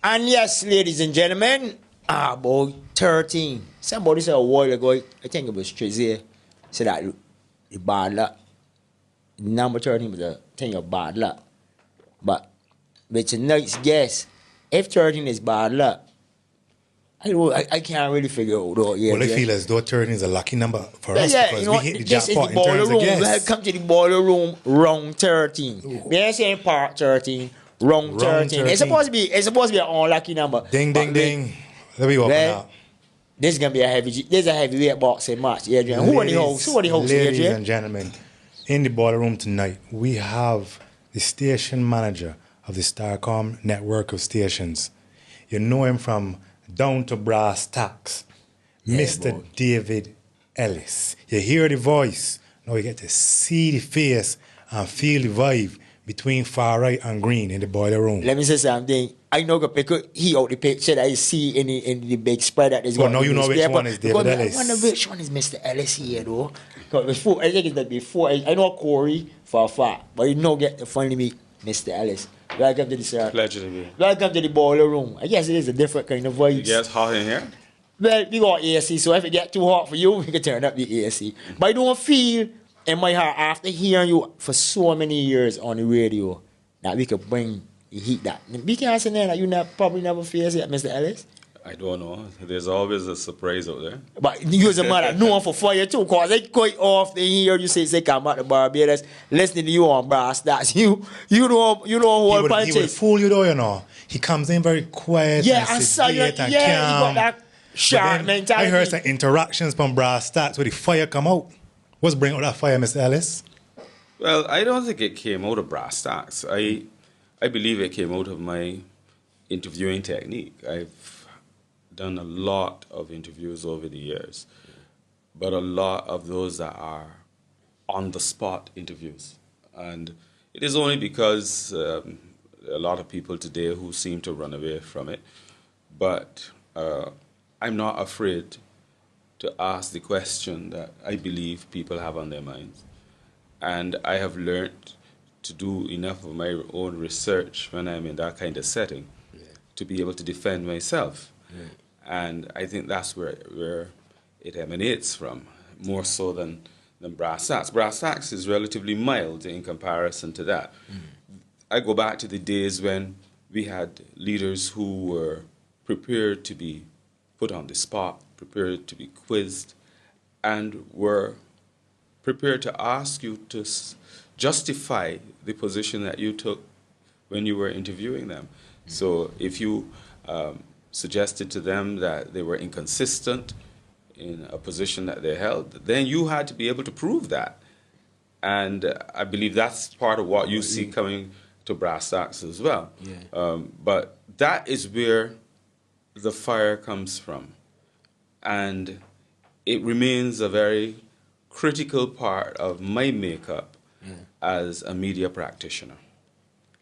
And yes, ladies and gentlemen, about 13. Somebody said a while ago, I think it was Tracy, said that the bad luck. Number 13 was a thing of bad luck. But it's a nice guess. If 13 is bad luck, I can't really figure out though. Yeah, well, I feel as though 13 is a lucky number for us because we hit the jackpot in terms room. of guess. Welcome to the boiler room, round 13. We ain't saying part 13, round 13. It's supposed to be an unlucky number. Ding, ding, ding. Let me open out. This is gonna be a heavyweight boxing match, Adrian. Who are the hosts, Ladies Adrian? and gentlemen, in the boiler room tonight, we have the station manager of the Starcom network of stations. You know him from Down to Brass Tacks, Mr. Boy. David Ellis. You hear the voice, now you get to see the face and feel the vibe between far right and green in the boiler room. Let me say something. I know because he out the picture that I see in the big spread that is going. Now you know which one is David Ellis. I wonder which one is Mr. Ellis here though. Because before, I think it's like before. I know Corey for a fact, but you know get to finally meet Mr. Ellis. Welcome to the sir. Pleasure to be. Welcome to the boiler room. I guess it is a different kind of voice. It gets hot in here? Well, we got AC, so if it get too hot for you, we can turn up the AC. But I don't feel in my heart after hearing you for so many years on the radio that we could bring the heat that. We can't say that you probably never face it, Mr. Ellis. I don't know. There's always a surprise out there. But you as a man that known for fire too, because I quite often hear you say come out to Barbados, listening to you on brass that's you don't hold punches. He would fool you though, you know. He comes in very quiet and sedate and calm. He got that sharp mentality. I heard some interactions from brass stats where the fire come out. What's bringing out that fire, Mr. Ellis? Well, I don't think it came out of brass tacks. I believe it came out of my interviewing technique. I've done a lot of interviews over the years, but a lot of those that are on-the-spot interviews. And it is only because a lot of people today who seem to run away from it, but I'm not afraid to ask the question that I believe people have on their minds. And I have learned to do enough of my own research when I'm in that kind of setting to be able to defend myself. And I think that's where it emanates from, more so than brass tacks. Brass tacks is relatively mild in comparison to that. I go back to the days when we had leaders who were prepared to be put on the spot, prepared to be quizzed, and were prepared to ask you to justify the position that you took when you were interviewing them. So if you suggested to them that they were inconsistent in a position that they held, then you had to be able to prove that. And I believe that's part of what you see coming to brass tacks as well. But that is where the fire comes from. And it remains a very critical part of my makeup as a media practitioner.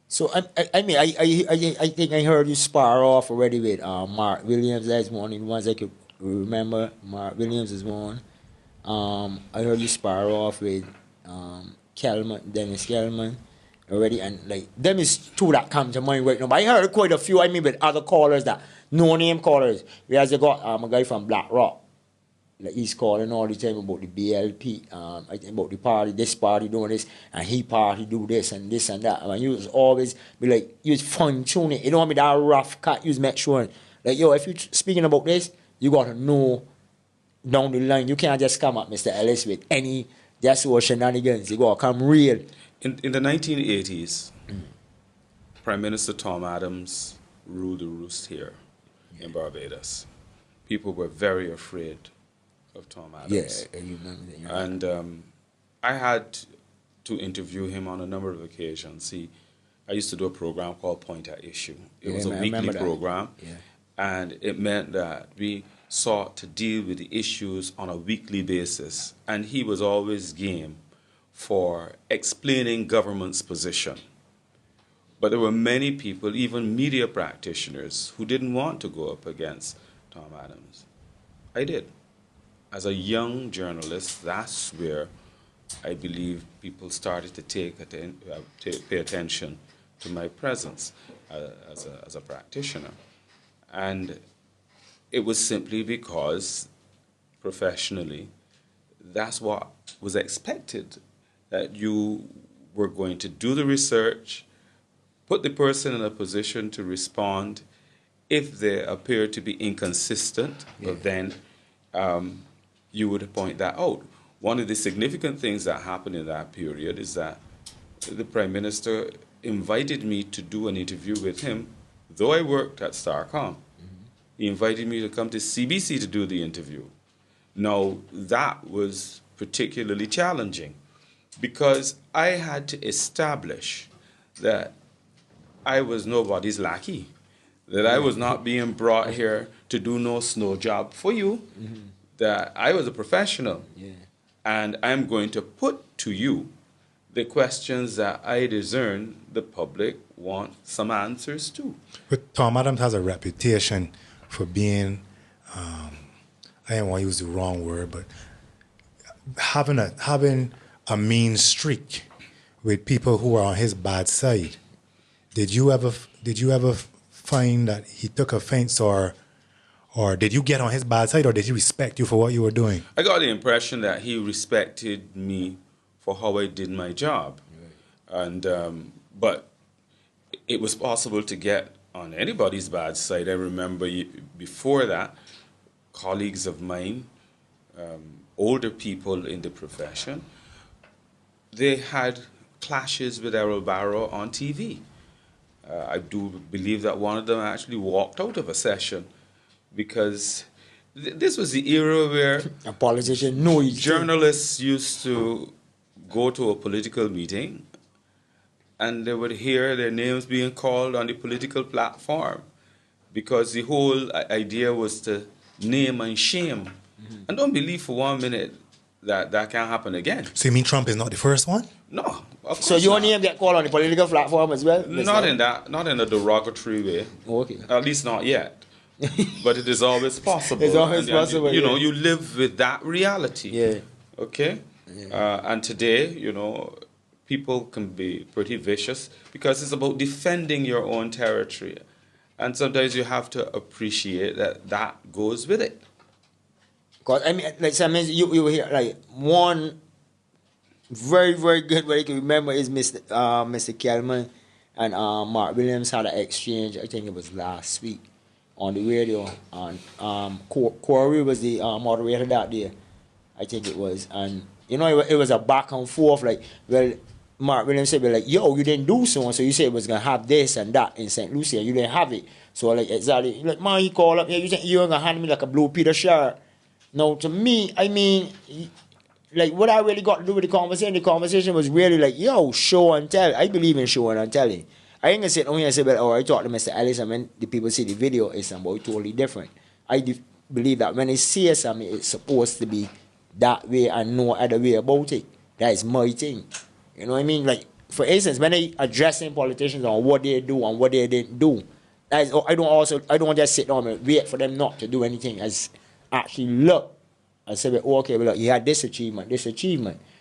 So I mean I think I heard you spar off already with Mark Williams. That's one of the ones I could remember. Mark Williams is one. I heard you spar off with Dennis Kelman already, and like them is two that come to mind right now. But I heard quite a few. I mean with other callers that no name callers. We also got a guy from Black Rock. Like he's calling all the time about the BLP, I think about the party, this party doing this, and he party do this and that. I mean, you was always be like, you was fine tuning. You don't want me that rough cut. You was make sure, like, yo, if you speaking about this, you got to know down the line. You can't just come up, Mr. Ellis, with any just or shenanigans. You got to come real. In the 1980s, Prime Minister Tom Adams ruled the roost here in Barbados. People were very afraid of Tom Adams. Yeah, you remember that. And I had to interview him on a number of occasions. I used to do a program called Point at Issue. It was a weekly program, and it meant that we sought to deal with the issues on a weekly basis. And he was always game for explaining government's position. But there were many people, even media practitioners, who didn't want to go up against Tom Adams. I did. As a young journalist, that's where I believe people started to pay attention to my presence as a practitioner. And it was simply because professionally, that's what was expected, that you were going to do the research, put the person in a position to respond. If they appear to be inconsistent, then you would point that out. One of the significant things that happened in that period is that the Prime Minister invited me to do an interview with him, though I worked at Starcom. He invited me to come to CBC to do the interview. Now, that was particularly challenging because I had to establish that I was nobody's lackey, that I was not being brought here to do no snow job for you, that I was a professional. And I'm going to put to you the questions that I discern the public want some answers to. But Tom Adams has a reputation for being, I don't want to use the wrong word, but having a mean streak with people who are on his bad side. Did you ever find that he took offense, or did you get on his bad side, or did he respect you for what you were doing? I got the impression that he respected me for how I did my job. And but it was possible to get on anybody's bad side. I remember before that, colleagues of mine, older people in the profession, they had clashes with Errol Barrow on TV. I do believe that one of them actually walked out of a session because this was the era where A politician knows journalists used to go to a political meeting and they would hear their names being called on the political platform because the whole idea was to name and shame. And don't believe for 1 minute that that can happen again. So you mean Trump is not the first one? No, of course So your not. name get called on the political platform as well? Not in a derogatory way. Okay. At least not yet. But it is always possible. It's always possible, You know, yeah. you live with that reality. Yeah. Okay? And today, you know, people can be pretty vicious because it's about defending your own territory. And sometimes you have to appreciate that that goes with it. Because, I mean, like, sometimes you hear, like, one very, very good way you can remember is Mr. Kelman and Mark Williams had an exchange, I think it was last week, on the radio. And Corey was the moderator that day, I think it was. And, you know, it was a back and forth, like, well, Mark Williams said, like, yo, you didn't do so, and so you said it was going to have this and that in St. Lucie, and you didn't have it. So, like, exactly, like, man, he called up, yeah, you think you were going to hand me like a blue Peter shirt? Now, to me, I mean, like, what I really got to do with the conversation was really like, yo, show and tell. I believe in showing and telling. I ain't going to sit down here and say, well, oh, I talked to Mr. Ellis, and when the people see the video, it's something totally different. I believe that when they see something, it's supposed to be that way and no other way about it. That is my thing. You know what I mean? Like, for instance, when they addressing politicians on what they do and what they didn't do, that is, I don't just sit down and wait for them not to do anything. As actually look and say, well, okay, well, look, you had this achievement.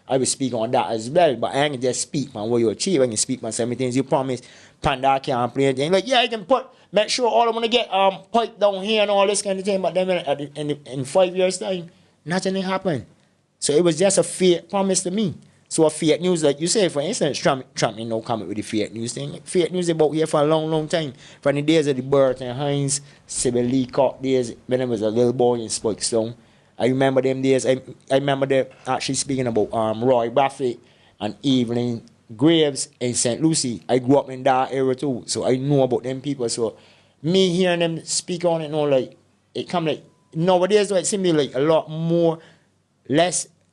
I will speak on that as well, but I ain't just speak on what you achieve. I can speak on some things you promise. Panda can't play anything. Like, yeah, I can make sure all I'm gonna get pipe down here and all this kind of thing, but then in 5 years' time, nothing happen. So it was just a fake promise to me. So a fake news, like you say, for instance, Trump ain't no comment with the fake news thing. Like, fake news about here for a long, long time. From the days of the Burton Hines, Sybil Leacock days, when I was a little boy in Spokestone. I remember them days. I remember them actually speaking about Roy Buffett and Evelyn Graves in St. Lucie. I grew up in that era too, so I know about them people. So me hearing them speak on it, like, it come like, nowadays, it seems to be like a lot more,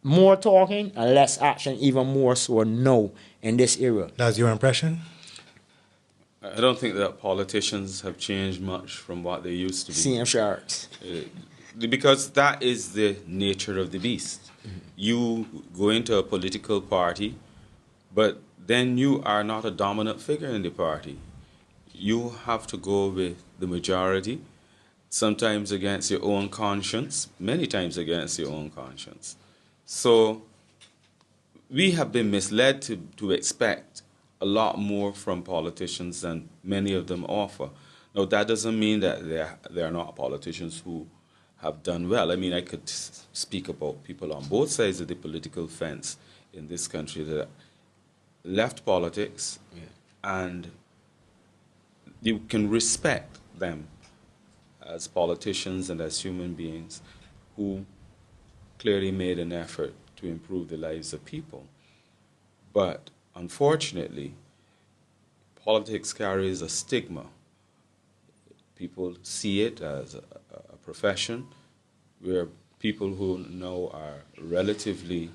more talking and less action, even more so now in this era. That's your impression? I don't think that politicians have changed much from what they used to be. Same shirts. Because that is the nature of the beast. You go into a political party, but then you are not a dominant figure in the party. You have to go with the majority, sometimes against your own conscience, many times against your own conscience. So we have been misled to expect a lot more from politicians than many of them offer. Now, that doesn't mean that there are not politicians who have done well. I mean, I could speak about people on both sides of the political fence in this country that left politics, and you can respect them as politicians and as human beings who clearly made an effort to improve the lives of people. But unfortunately, politics carries a stigma. People see it as a profession where people who now are relatively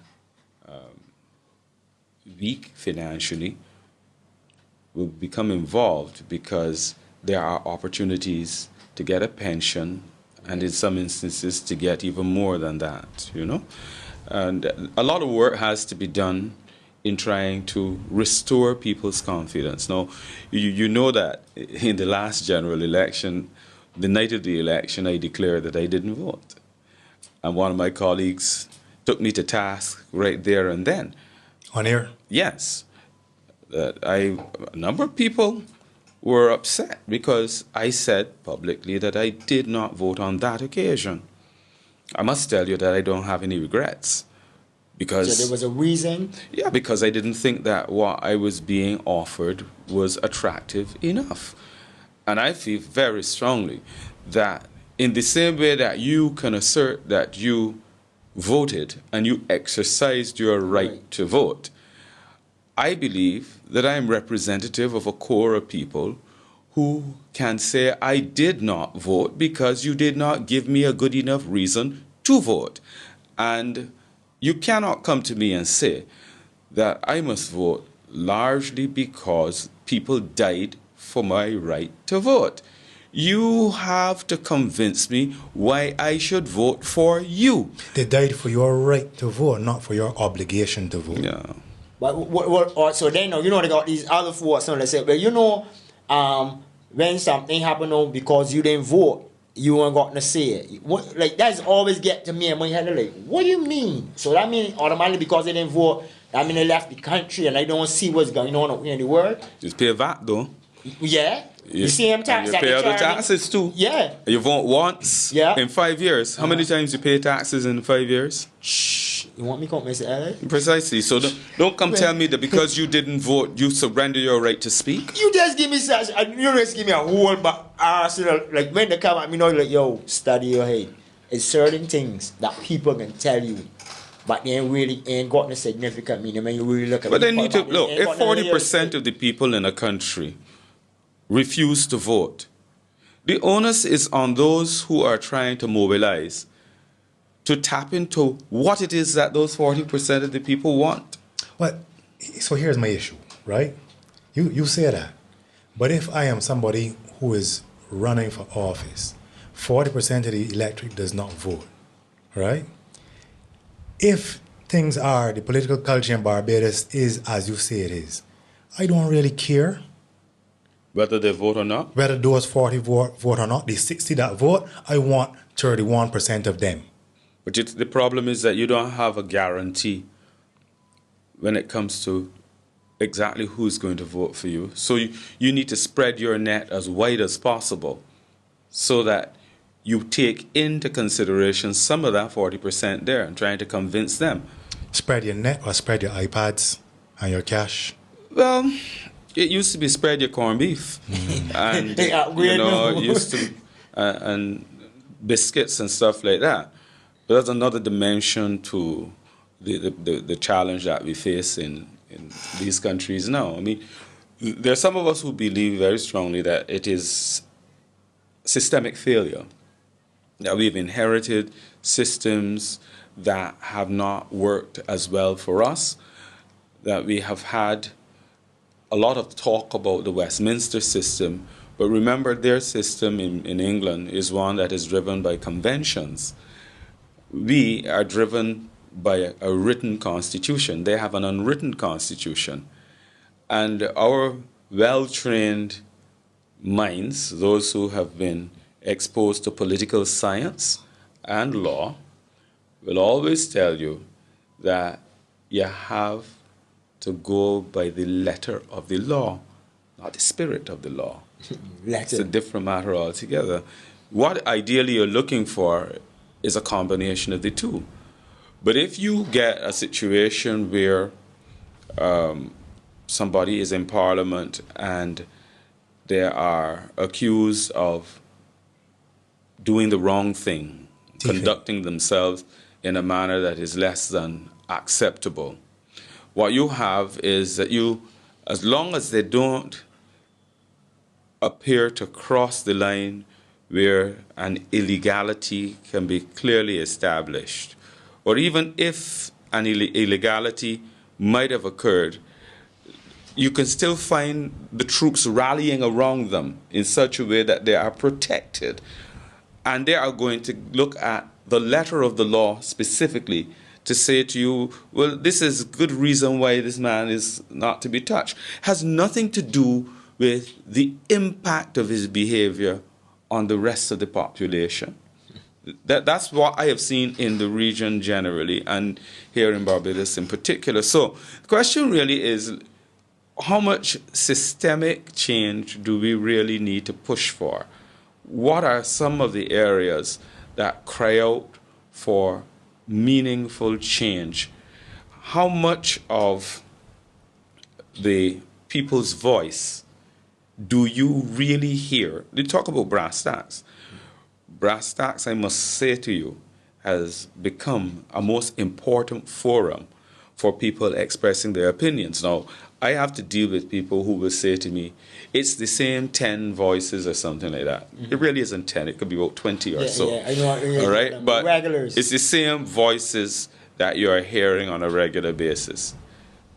weak financially will become involved because there are opportunities to get a pension, and in some instances to get even more than that, you know. And a lot of work has to be done in trying to restore people's confidence. Now, you know that in the last general election, the night of the election, I declared that I didn't vote. And one of my colleagues took me to task right there and then. On air? Yes. That a number of people were upset because I said publicly that I did not vote on that occasion. I must tell you that I don't have any regrets. Because So there was a reason. yeah, because I didn't think that what I was being offered was attractive enough. And I feel very strongly that in the same way that you can assert that you voted and you exercised your right to vote, I believe that I am representative of a core of people who can say, I did not vote because you did not give me a good enough reason to vote. And you cannot come to me and say that I must vote largely because people died for my right to vote. You have to convince me why I should vote for you. They died for your right to vote, not for your obligation to vote. Yeah. But so then you know they got these other forces. So they say, well, you know, when something happened, because you didn't vote, you ain't got to say it. What, like that's always get to me in my head. Like, what do you mean? So that means automatically because they didn't vote, I mean they left the country and I don't see what's going on in the world. Just pay VAT though. Yeah. You see them taxes. You pay other taxes too. Yeah. You vote once in 5 years. How many times you pay taxes in 5 years? Shh. You want me to come, Mr. Ellis? Precisely. So don't come tell me that because you didn't vote, you surrender your right to speak. You just give me such, you just give me a whole arsenal. Like when they come at me now, like, yo, study your head. It's certain things that people can tell you, but they really ain't got no significant meaning when you really look at it. But they need to, look, if 40% of the people in a country refuse to vote, the onus is on those who are trying to mobilize to tap into what it is that those 40% of the people want. But, so here's my issue, right? You say that. But if I am somebody who is running for office, 40% of the electorate does not vote, right? If things are, the political culture in Barbados is as you say it is, I don't really care. Whether they vote or not? Whether those 40 vote or not, the 60 that vote, I want 31% of them. But the problem is that you don't have a guarantee when it comes to exactly who's going to vote for you. So you need to spread your net as wide as possible so that you take into consideration some of that 40% there and trying to convince them. Spread your net or spread your iPads and your cash? Well, it used to be spread your corned beef. And, it used to, and biscuits and stuff like that. But that's another dimension to the challenge that we face in these countries now. I mean, there are some of us who believe very strongly that it is systemic failure, that we've inherited systems that have not worked as well for us, that we have had a lot of talk about the Westminster system, but remember their system in England is one that is driven by conventions. We are driven by a written constitution. They have an unwritten constitution. And our well-trained minds, those who have been exposed to political science and law, will always tell you that you have to go by the letter of the law, not the spirit of the law. It's a different matter altogether. What ideally you're looking for is a combination of the two. But if you get a situation where somebody is in Parliament and they are accused of doing the wrong thing, conducting themselves in a manner that is less than acceptable, what you have is that you, as long as they don't appear to cross the line where an illegality can be clearly established, or even if an illegality might have occurred, you can still find the troops rallying around them in such a way that they are protected. And they are going to look at the letter of the law specifically to say to you, well, this is good reason why this man is not to be touched. Has nothing to do with the impact of his behavior on the rest of the population. That's what I have seen in the region generally, and here in Barbados in particular. So the question really is, how much systemic change do we really need to push for? What are some of the areas that cry out for meaningful change? How much of the people's voice do you really hear? They talk about brass tacks. Brass tacks, I must say to you, has become a most important forum for people expressing their opinions. Now, I have to deal with people who will say to me, it's the same 10 voices or something like that. Mm-hmm. It really isn't 10. It could be about 20 or so. Yeah, I know. All right? But regulars. It's the same voices that you are hearing on a regular basis.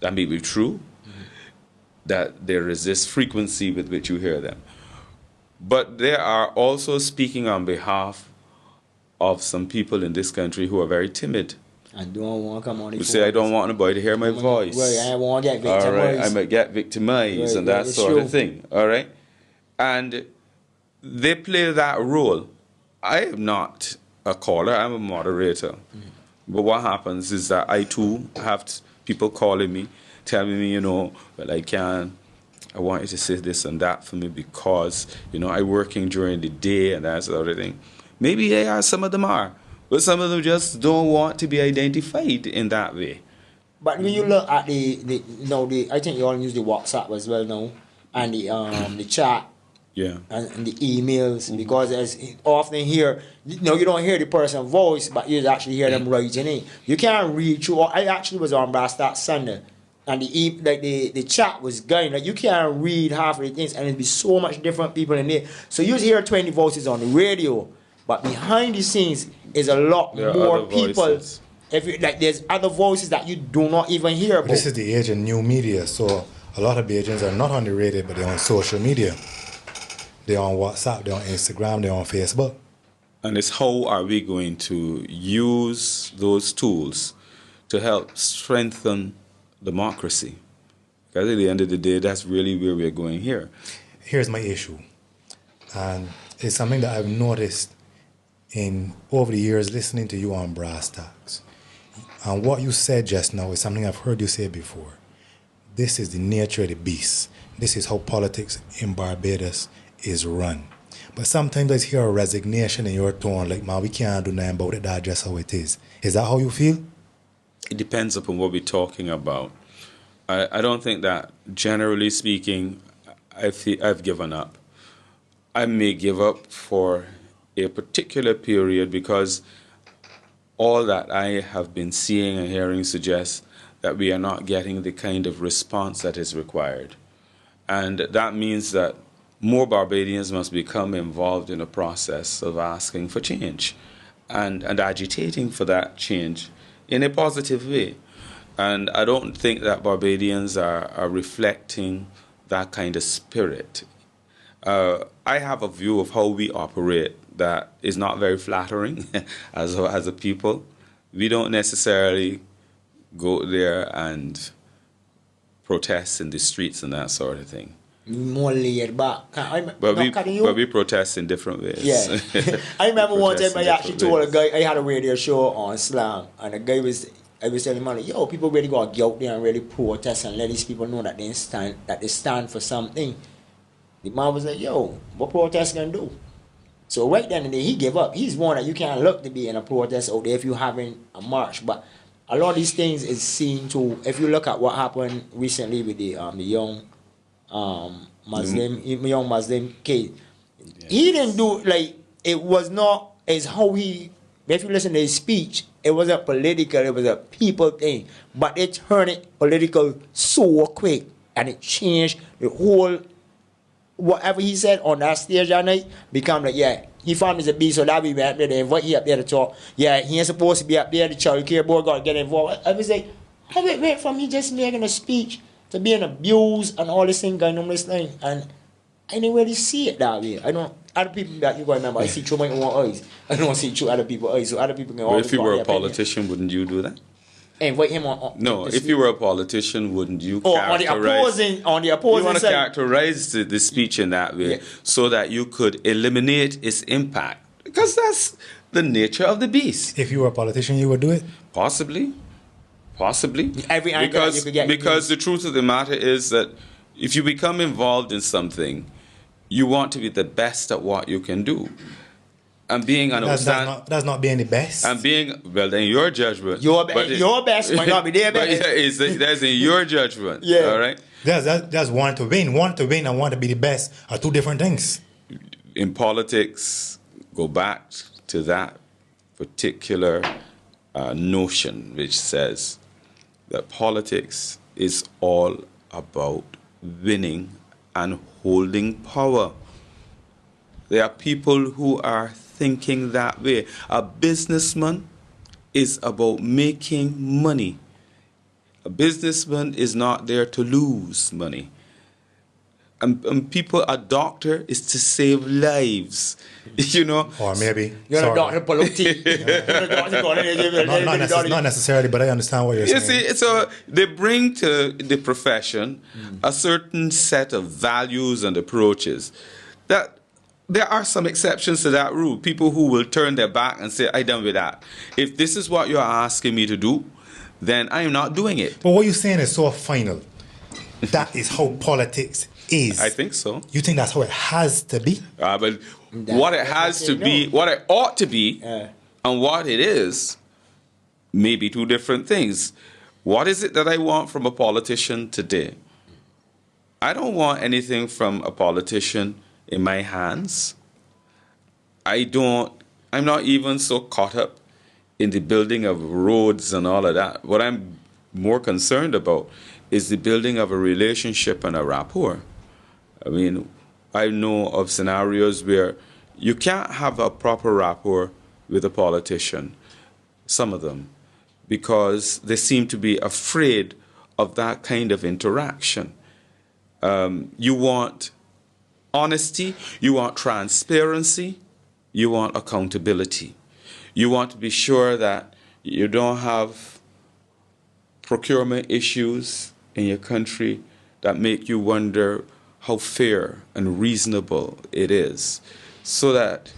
That may be true, that there is this frequency with which you hear them. But they are also speaking on behalf of some people in this country who are very timid. I don't want to come on the Who say, I don't want nobody to hear my voice. Right, I won't get victimized. All right, I might get victimized, right, and that sort true. of thing. All right? And they play that role. I am not a caller, I'm a moderator. Mm-hmm. But what happens is that I too have people calling me, telling me, well, I want you to say this and that for me because, I'm working during the day and that sort of thing. Maybe some of them are. But some of them just don't want to be identified in that way. But when you look at I think you all use the WhatsApp as well now, and the chat, and the emails, because as often here, you don't hear the person's voice, but you actually hear them writing it. You can't read through. I actually was on Brass that Sunday, and the chat was going. Like you can't read half of the things, and it'd be so much different people in there. So you hear 20 voices on the radio. But behind the scenes is a lot more people. There's other voices that you do not even hear about. This is the age of new media, so a lot of Bajans are not on the radio, but they're on social media. They're on WhatsApp, they're on Instagram, they're on Facebook. And it's how are we going to use those tools to help strengthen democracy? Because at the end of the day, that's really where we're going here. Here's my issue. And it's something that I've noticed over the years listening to you on Brass Tacks. And what you said just now is something I've heard you say before. This is the nature of the beast. This is how politics in Barbados is run. But sometimes I hear a resignation in your tone, like, man, we can't do nothing about it, that's just how it is. Is that how you feel? It depends upon what we're talking about. I don't think that, generally speaking, I've given up. I may give up for a particular period because all that I have been seeing and hearing suggests that we are not getting the kind of response that is required. And that means that more Barbadians must become involved in a process of asking for change and agitating for that change in a positive way. And I don't think that Barbadians are reflecting that kind of spirit. I have a view of how we operate that is not very flattering as a people. We don't necessarily go there and protest in the streets and that sort of thing. More laid back. But we protest in different ways. Yeah. I remember one time I actually told a guy, I had a radio show on Slam, and the guy I was telling him, yo, people really got to get out there and really protest and let these people know that they stand for something. The man was like, yo, what protest gonna do? So right then and there, he gave up. He's one that you can't look to be in a protest out there if you're having a march. But a lot of these things is seen to, if you look at what happened recently with the young young Muslim kid, he didn't do, like, it was not as how he, if you listen to his speech, it wasn't political, it was a people thing. But it turned it political so quick, and it changed the whole, whatever he said on that stage that night, become like, yeah, he found his a beast, so that we went there, they invite you up there to talk. Yeah, he ain't supposed to be up there, the child care board got to get involved. I was like, how it went from he just making a speech to being abused and all this thing going on this thing, and I didn't really see it that way. I don't, other people that you got to remember, I see through my own eyes. I don't see through other people's eyes, so other people can always. If you were a politician, wouldn't you do that? Invite him on. No, if you were a politician, wouldn't you characterize? On the opposing you want to side. characterize the speech in that way, Yeah. so that you could eliminate its impact, because that's the nature of the beast. If you were a politician, you would do it? Possibly. Every angle that you could get. Because the truth of the matter is that if you become involved in something, you want to be the best at what you can do. And being an that's not being the best. And being, well, in your judgment. Your best might not be their But best. that's in your judgment. Yeah. All right? That's want to win. Want to win and want to be the best are two different things. In politics, go back to that particular notion which says that politics is all about winning and holding power. There are people who are thinking that way. A businessman is about making money. A businessman is not there to lose money. And people, a doctor is to save lives, you know. Or maybe. You're a doctor, politic. Not necessarily, but I understand what you're You saying. see, so they bring to the profession a certain set of values and approaches that there are some exceptions to that rule. People who will turn their back and say, I'm done with that. If this is what you're asking me to do, then I am not doing it. But what you're saying is so final. That is how politics is. I think so. You think that's how it has to be? But what it has to be, what it ought to be, and what it is, may be two different things. What is it that I want from a politician today? I don't want anything from a politician in my hands. I'm not even so caught up in the building of roads and all of that. What I'm more concerned about is the building of a relationship and a rapport. I mean, I know of scenarios where you can't have a proper rapport with a politician, some of them, because they seem to be afraid of that kind of interaction. You want honesty, you want transparency, you want accountability. You want to be sure that you don't have procurement issues in your country that make you wonder how fair and reasonable it is, so that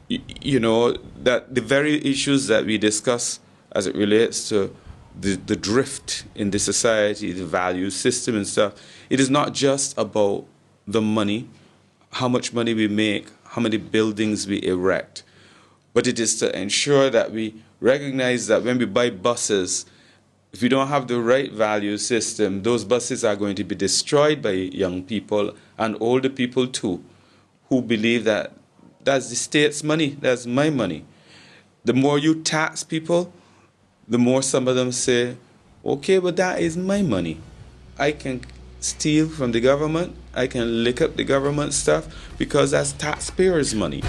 that the very issues that we discuss as it relates to the drift in the society, the value system and stuff, it is not just about the money, how much money we make, how many buildings we erect, but it is to ensure that we recognize that when we buy buses, if we don't have the right value system, those buses are going to be destroyed by young people and older people too, who believe that that's the state's money, that's my money. The more you tax people, the more some of them say, okay, but that is my money. I can steal from the government, I can lick up the government stuff because that's taxpayers' money.